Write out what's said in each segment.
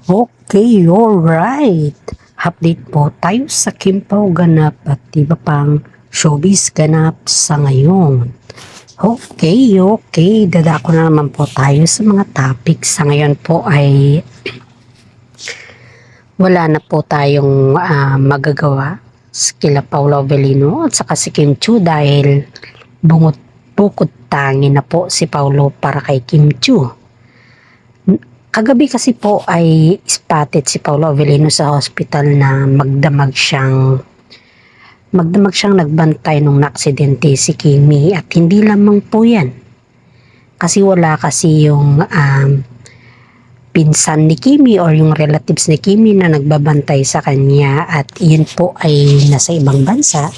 Okay, alright. Update po tayo sa Kimpaw ganap at iba pang showbiz ganap sa ngayon. Okay. Dadako na naman po tayo sa mga topics. Sa ngayon po ay wala na po tayong magagawa kila Paolo Avellino at saka si Kim Chiu dahil bukod tangi na po si Paolo para kay Kim Chiu. Kagabi kasi po ay spotted si Paolo Avellino sa hospital na magdamag siyang nagbantay nung naksidente si Kimi, at hindi lamang po yan. Kasi wala kasi yung pinsan ni Kimi or yung relatives ni Kimi na nagbabantay sa kanya, at yun po ay nasa ibang bansa.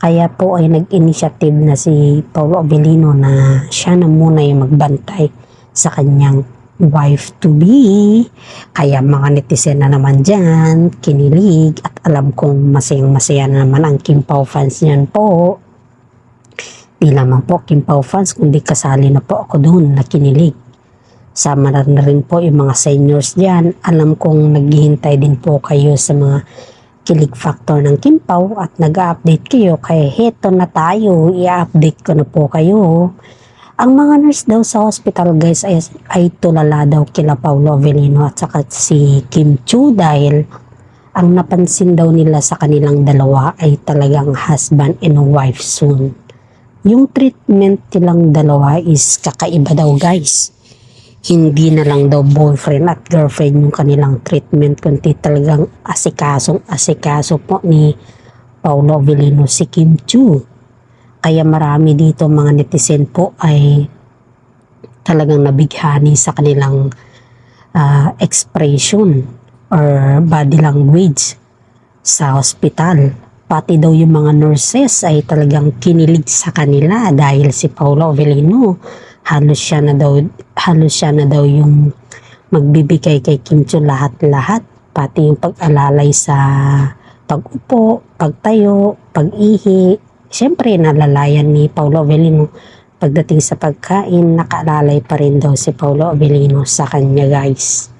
Kaya po ay nag-initiative na si Paolo Avellino na siya na muna yung magbantay sa kanyang wife to be. Kaya mga netizen na naman dyan kinilig, at alam kong masayang-masaya na naman ang Kimpaw fans niyan po. Di lamang po Kimpaw fans, kundi kasali na po ako doon na kinilig. Sama na rin po yung mga seniors dyan. Alam kong naghihintay din po kayo sa mga kilig factor ng Kimpaw at nag-update kayo, kaya heto na tayo, i-update ko na po kayo. Ang mga nurse daw sa hospital guys ay tulala daw kila Paolo Avellino at saka si Kim Chiu, dahil ang napansin daw nila sa kanilang dalawa ay talagang husband and wife soon. Yung treatment nilang dalawa is kakaiba daw guys. Hindi na lang daw boyfriend at girlfriend yung kanilang treatment, kundi talagang asikaso po ni Paolo Avellino si Kim Chiu. Kaya marami dito mga netizen po ay talagang nabighani sa kanilang expression or body language sa hospital. Pati daw yung mga nurses ay talagang kinilig sa kanila dahil si Paolo Avellino halos siya na daw yung magbibigay kay Kim Chiu lahat-lahat, pati yung pag-alalay sa pag-upo, pagtayo, pag-ihi. Siyempre nalalayan ni Paolo Avellino. Pagdating sa pagkain, nakaalalay pa rin daw si Paolo Avellino sa kanya guys.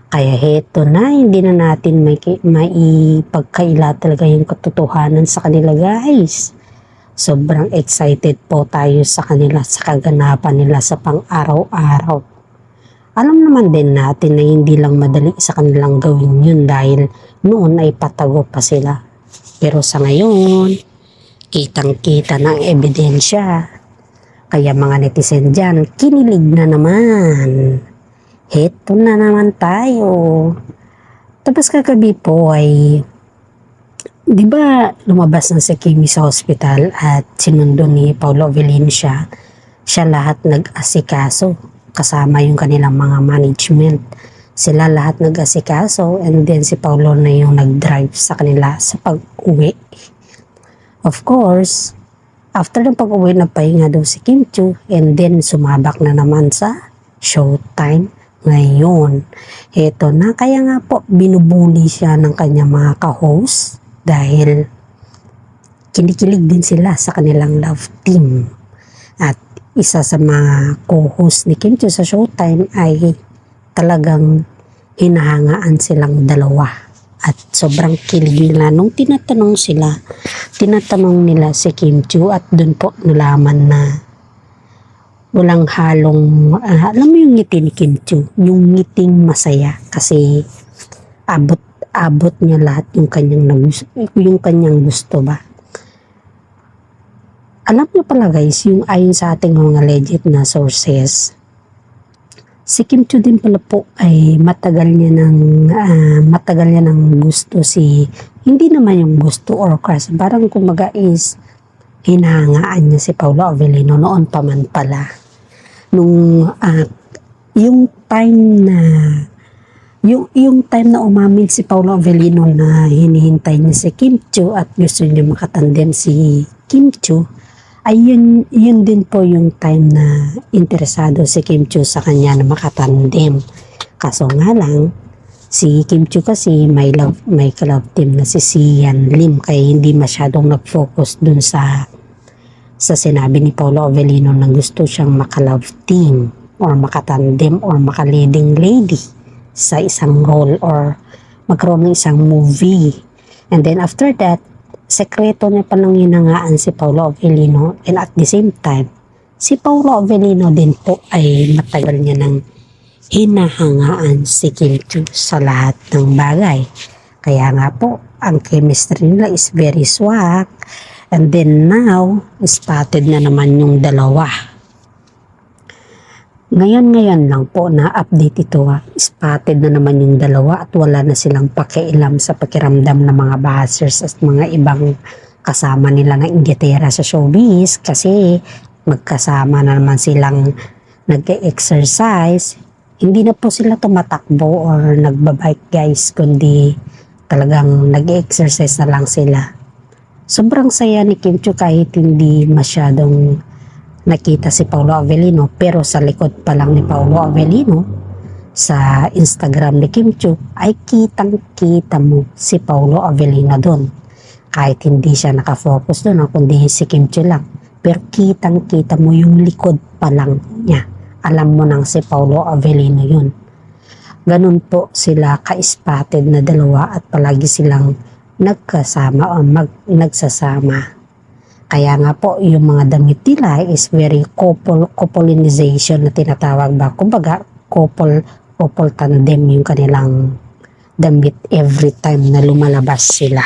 Kaya heto na, hindi na natin maipagkaila talaga yung katotohanan sa kanila guys. Sobrang excited po tayo sa kanila, sa kaganapan nila sa pang-araw-araw. Alam naman din natin na hindi lang madali sa kanilang gawin yun dahil noon ay patago pa sila. Pero sa ngayon, kitang-kita ng ebidensya. Kaya mga netizen dyan, kinilig na naman. Heto na naman tayo. Tapos kagabi po ay, di ba lumabas na si Kimi sa hospital at sinundo ni Paolo Avellino siya lahat nag-asikaso. Kasama yung kanilang mga management. Sila lahat nag-asikaso, and then si Paolo na yung nag-drive sa kanila sa pag-uwi. Of course, after ng pag-uwi na pahinga daw si Kim Chiu, and then sumabak na naman sa showtime ngayon. Ito na, kaya nga po binubuli siya ng kanyang mga ka-host dahil kinikilig din sila sa kanilang love team. At isa sa mga co-host ni Kim Chiu sa showtime ay talagang hinahangaan silang dalawa. At sobrang kilig nila nung tinatanong nila si Kim Chiu, at dun po nalaman na walang halong, alam mo yung ngiti ni Kim Chiu, yung ngiting masaya kasi abot niya lahat yung kanyang gusto ba. Alam niyo pala guys, yung ayon sa ating mga legit na sources, si Kim Chiu din pala po ay matagal niya ng gusto hindi naman yung gusto or crush, parang kumaga is hinahangaan niya si Paolo Avellino noon pa man pala. Nung yung time na umamin si Paolo Avellino na hinihintay niya si Kim Chiu at gusto niya makatandem si Kim Chiu, ay yun din po yung time na interesado si Kim Chiu sa kanya na makatandem. Kaso nga lang, si Kim Chiu kasi may ka-love team na si Sian Lim, kaya hindi masyadong nag-focus dun sa sinabi ni Paolo Avellino na gusto siyang maka-love team or makatandem or maka-leading lady. sa isang role or magkaroon ng isang movie. And then after that, sekreto niya palang hinangaan si Paolo Avellino, and at the same time, si Paolo Avellino din po ay matagal niya nang hinahangaan si Kim Chiu sa lahat ng bagay. Kaya nga po, ang chemistry nila is very swak. And then now, spotted na naman yung dalawa. Ngayon lang po na update ito, spotted na naman yung dalawa at wala na silang pakialam sa pakiramdam ng mga buzzers at mga ibang kasama nila na inggitera sa showbiz, kasi magkasama na naman silang nag-exercise. Hindi na po sila tumatakbo or nagbabike guys, kundi talagang nag-exercise na lang sila. Sobrang saya ni Kim Chiu kahit hindi masyadong nakita si Paolo Avellino, pero sa likod pa lang ni Paolo Avellino sa Instagram ni Kim Chiu ay kitang-kita mo si Paolo Avellino doon. Kahit hindi siya nakafocus doon, kundi si Kim Chiu lang. Pero kitang-kita mo yung likod pa lang niya. Alam mo nang si Paolo Avellino yun. Ganun po sila ka-spotted na dalawa at palagi silang nagkasama o nagsasama. Kaya nga po, yung mga damit nila is very coupleization na tinatawag ba. Kumbaga, couple tandem yung kanilang damit every time na lumalabas sila.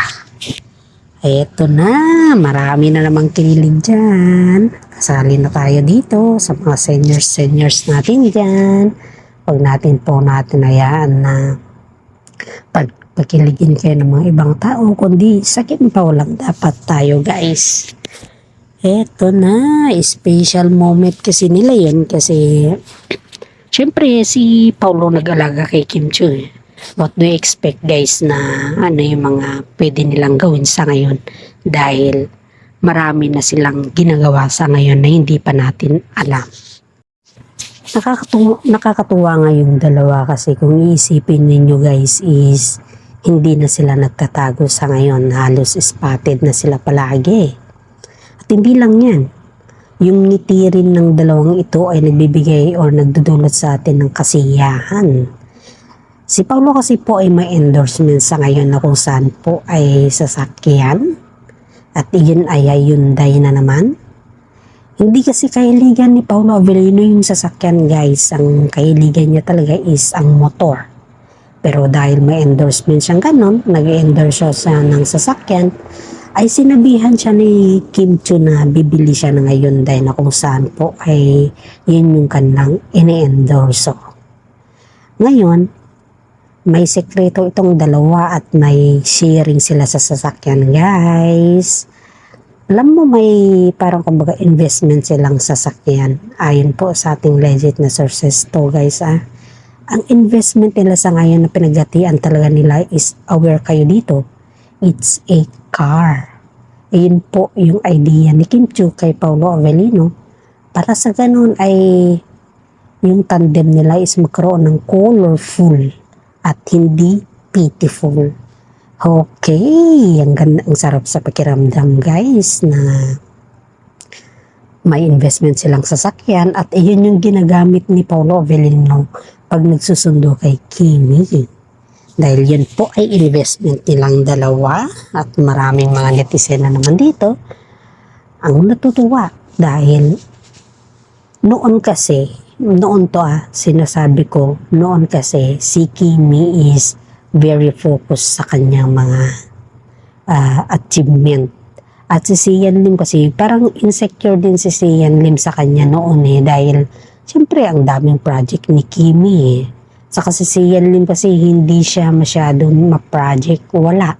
Eto na, marami na namang kinilig dyan. Kasali na tayo dito sa mga seniors natin dyan. Huwag natin hayaan na pagkiligin kayo ng mga ibang tao, kundi sa Kim Pao lang dapat tayo guys. Eto na, special moment kasi nila yun kasi syempre si Paolo nag-alaga kay Kim Chiu. What do you expect guys na ano yung mga pwede nilang gawin sa ngayon, dahil marami na silang ginagawa sa ngayon na hindi pa natin alam. Nakakatuwa nga yung dalawa kasi kung iisipin ninyo guys is hindi na sila nagtatago sa ngayon, halos spotted na sila palagi. At hindi lang yan, yung ngiti rin ng dalawang ito ay nagbibigay or nagdudulot sa atin ng kasiyahan. Si Paolo kasi po ay may endorsement sa ngayon na kung saan po ay sasakyan at iyon ay Hyundai na naman. Hindi kasi kahiligan ni Paolo Avellino yung sasakyan guys, ang kahiligan niya talaga is ang motor. Pero dahil may endorsement siyang ganon, nag-endorse siya ng sasakyan, ay sinabihan siya ni Kim Chiu na bibili siya ng Hyundai na kung saan po ay yun yung kanilang ini-endorso. Ngayon, may sekreto itong dalawa at may sharing sila sa sasakyan guys. Alam mo, may parang kumbaga investment silang sasakyan. Ayon po sa ating legit na sources to guys. Ang investment nila sa ngayon na pinaghatian talaga nila is, aware kayo dito, it's a car. Ayun po yung idea ni Kim Chiu kay Paolo Avellino. Para sa ganun ay yung tandem nila is magkaroon ng colorful at hindi pitiful. Okay, ang ganda, ang sarap sa pakiramdam guys na may investment silang sasakyan at iyon yung ginagamit ni Paolo Avellino pag nagsusundo kay Kimi. Dahil yun po ay investment nilang dalawa at maraming mga netizen na naman dito ang natutuwa dahil noon sinasabi ko, noon kasi si Kimi is very focused sa kanyang mga achievement. At si Sian Lim kasi parang insecure din si Sian Lim sa kanya noon dahil siyempre ang daming project ni Kimi Saka si Sian Lim kasi hindi siya masyadong ma-project. Wala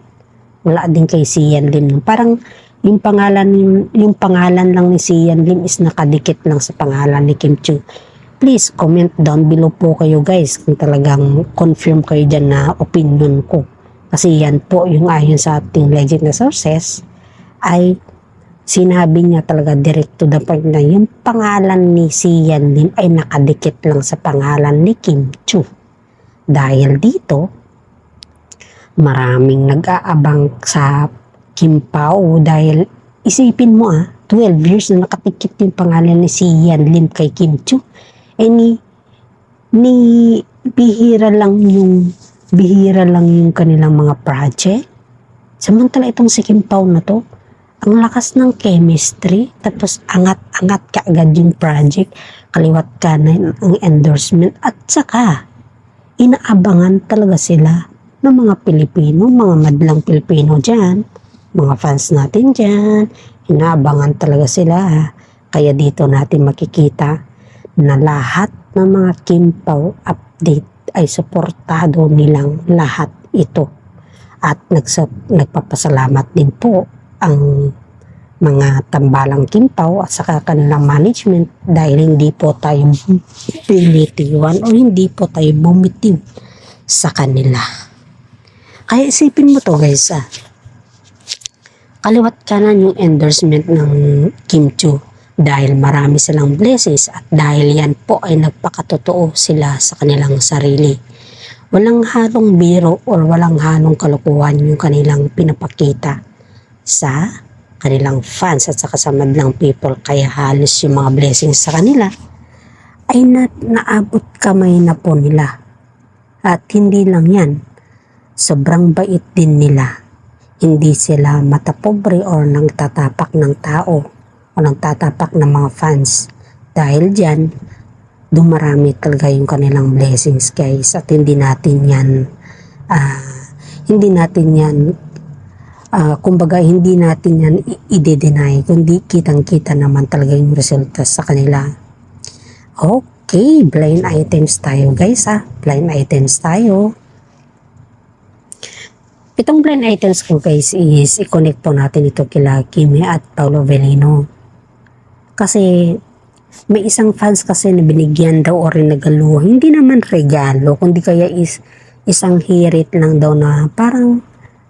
din kay Sian Lim. Parang yung pangalan lang ni Sian Lim is nakadikit lang sa pangalan ni Kim Chiu. Please comment down below po kayo guys kung talagang confirm kayo dyan na opinion ko. Kasi yan po yung ayon sa ating legit na sources ay sinabi niya talaga direct to the point na yung pangalan ni Sian Lim ay nakadikit lang sa pangalan ni Kim Chiu. Dahil dito, maraming nag-aabang sa Kim Pao dahil isipin mo 12 years na nakatikit yung pangalan ni Sian Lim kay Kim Chiu. Ni bihira lang yung kanilang mga project. Samantala itong si Kim Pao na to, ang lakas ng chemistry, tapos angat-angat kaagad yung project, kaliwat kanan ang endorsement, at saka inaabangan talaga sila ng mga Pilipino, mga madlang Pilipino dyan, mga fans natin dyan, inaabangan talaga sila. Kaya dito natin makikita na lahat ng mga Kim Pao update ay suportado nilang lahat ito. At nagpapasalamat din po ang mga tambalang Kim Pao at saka kanilang management dahil hindi po tayo pinitiwan o hindi po tayo bumitiw sa kanila. Kaya isipin mo to guys, kaliwat kanan yung endorsement ng Kim Chiu dahil marami silang blessings at dahil yan po ay nagpakatotoo sila sa kanilang sarili. Walang halong biro or walang halong kalokohan yung kanilang pinapakita sa kanilang fans at saka sa madlang people, kaya halos yung mga blessings sa kanila ay naabot kamay na po nila. At hindi lang yan, sobrang bait din nila. Hindi sila matapobre or nagtatapak ng tao o nagtatapak ng mga fans. Dahil dyan, dumarami talaga yung kanilang blessings guys. At hindi natin yan kumbaga hindi natin yan i-deny, kundi kitang-kita naman talaga yung resulta sa kanila. Okay, blind items tayo guys blind items tayo. Itong blind items ko guys is i-connect po natin ito kila Kimi at Paolo Avellino. Kasi may isang fans kasi na binigyan daw o regalo, hindi naman regalo, kundi kaya is isang hirit lang daw na parang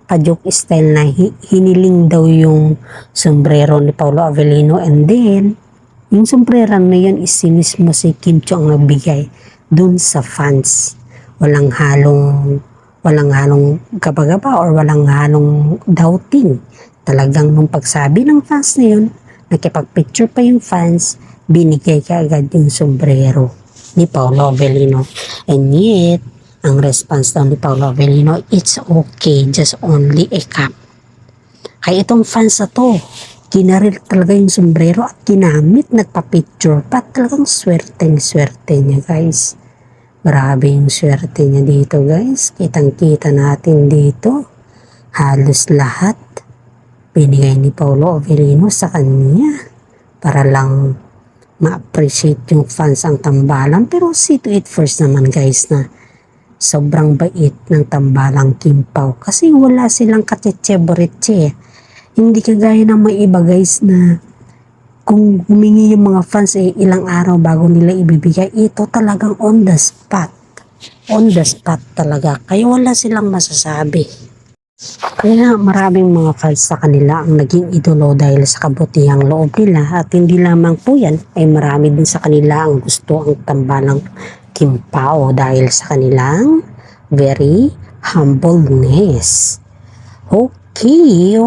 pa-joke style na hiniling daw yung sombrero ni Paolo Avellino, and then yung sombrero na yun is si mismo si Kim Chiu ang nagbigay dun sa fans. Walang halong gaba-gaba or walang halong doubting. Talagang nung pagsabi ng fans na yun, nakipag-picture pa yung fans, binigay ka agad yung sombrero ni Paolo Avellino. And yet, ang response daw ni Paolo Avellino, it's okay, just only a cap. Kaya itong fans na to, kinaril talaga yung sombrero at ginamit, nagpa-picture pa. Talagang swerte niya guys. Grabe yung swerte niya dito guys. Kitang-kita natin dito. Halos lahat binigay ni Paolo Avellino sa kanya para lang ma-appreciate yung fans ang tambalan. Pero see to it first naman guys na sobrang bait ng tambalang Kim Pao kasi wala silang katsetseboretse. Hindi kagaya ng may iba guys na kung humingi yung mga fans ilang araw bago nila ibibigay. Ito talagang on the spot talaga, kaya wala silang masasabi. Kaya maraming mga fans sa kanila ang naging idolo dahil sa kabutihang loob nila, at hindi lamang po yan, ay marami din sa kanila ang gusto ang tambalang Kim Pao dahil sa kanilang very humbleness. Okay,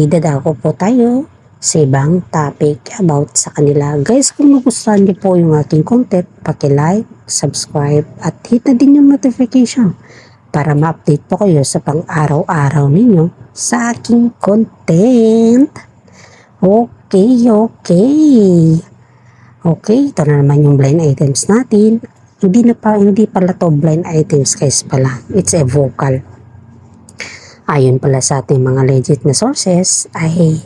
dadako po tayo sa ibang topic about sa kanila. Guys, kung nagustuhan niyo po yung aking content, paki-like, subscribe, at hit na din yung notification para ma-update po kayo sa pang-araw-araw ninyo sa aking content. Okay, ito na naman yung blind items natin. Hindi pala to blind items guys pala. It's a vocal. Ayon pala sa ating mga legit na sources ay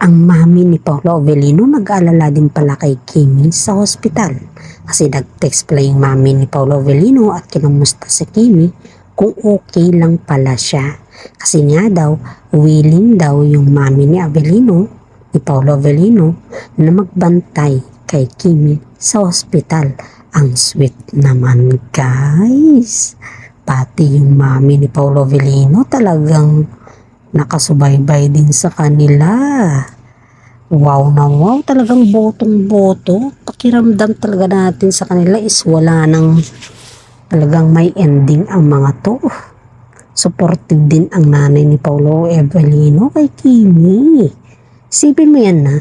ang mami ni Paolo Avellino nag-aalala din pala kay Kimi sa hospital. Kasi nag-text pala yung mami ni Paolo Avellino at kinumusta si Kimi kung okay lang pala siya. Kasi nga daw, willing daw yung mami ni Paolo Avellino na magbantay kay Kimi sa hospital. Ang sweet naman guys. Pati yung mami ni Paolo Avellino talagang nakasubaybay din sa kanila. Wow na wow, talagang botong-boto. Pakiramdam talaga natin sa kanila is wala nang talagang may ending ang mga to. Supportive din ang nanay ni Paolo Avellino kay Kimi. Isipin mo yan na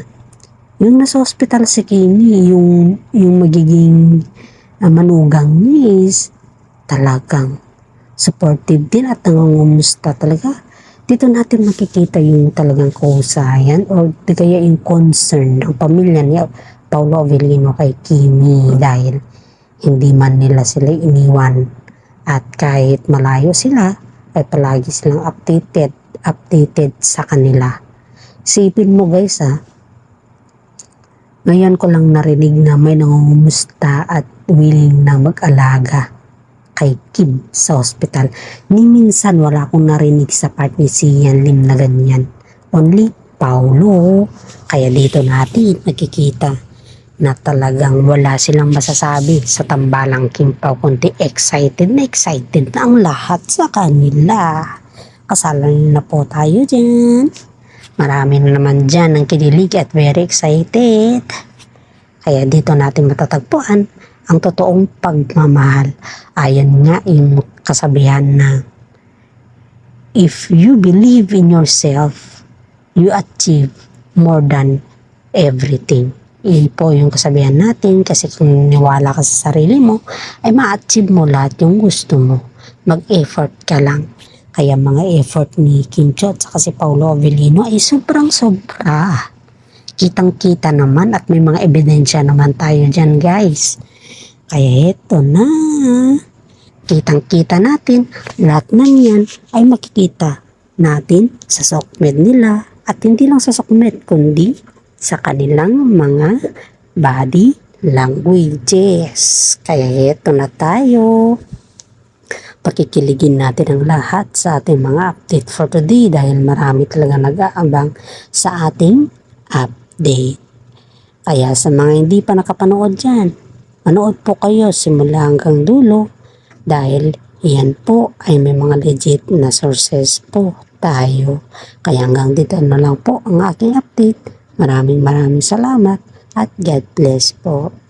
yung nasa hospital si Kimi, yung magiging manugang niya is talagang supportive din at nangungumusta talaga. Dito natin makikita yung talagang kahusayan o di kaya yung concern ng pamilya ni Paolo Avellino kay Kimi dahil hindi man nila sila iniwan at kahit malayo sila ay palagi silang updated sa kanila. Isipin mo guys ngayon ko lang narinig na may nangungumusta at willing na mag-alaga kay Kim sa hospital. Ni minsan wala akong narinig sa part ni Sian Lim na ganyan. Only Paulo. Kaya dito natin nakikita na talagang wala silang masasabi sa tambalang Kim Pao kundi excited na ang lahat sa kanila. Kasalan na po tayo dyan. Marami na naman dyan ang kinilig at very excited. Kaya dito natin matatagpuan ang totoong pagmamahal. Ayan nga yung kasabihan na if you believe in yourself, you achieve more than everything. Yun po yung kasabihan natin kasi kung niwala ka sa sarili mo, ay ma-achieve mo lahat yung gusto mo. Mag-effort ka lang. Kaya mga effort ni Kim Cho at saka si Paolo Avellino ay sobrang sobra. Kitang-kita naman at may mga ebidensya naman tayo dyan guys. Kaya eto na, kitang-kita natin, lahat ng yan ay makikita natin sa sokmed nila at hindi lang sa sokmed kundi sa kanilang mga body languages. Kaya eto na tayo, pakikiligin natin ang lahat sa ating mga update for today dahil marami talaga nag-aabang sa ating update. Kaya sa mga hindi pa nakapanood dyan, manood po kayo simula hanggang dulo dahil yan po ay may mga legit na sources po tayo. Kaya hanggang dito na lang po ang aking update. Maraming salamat at God bless po.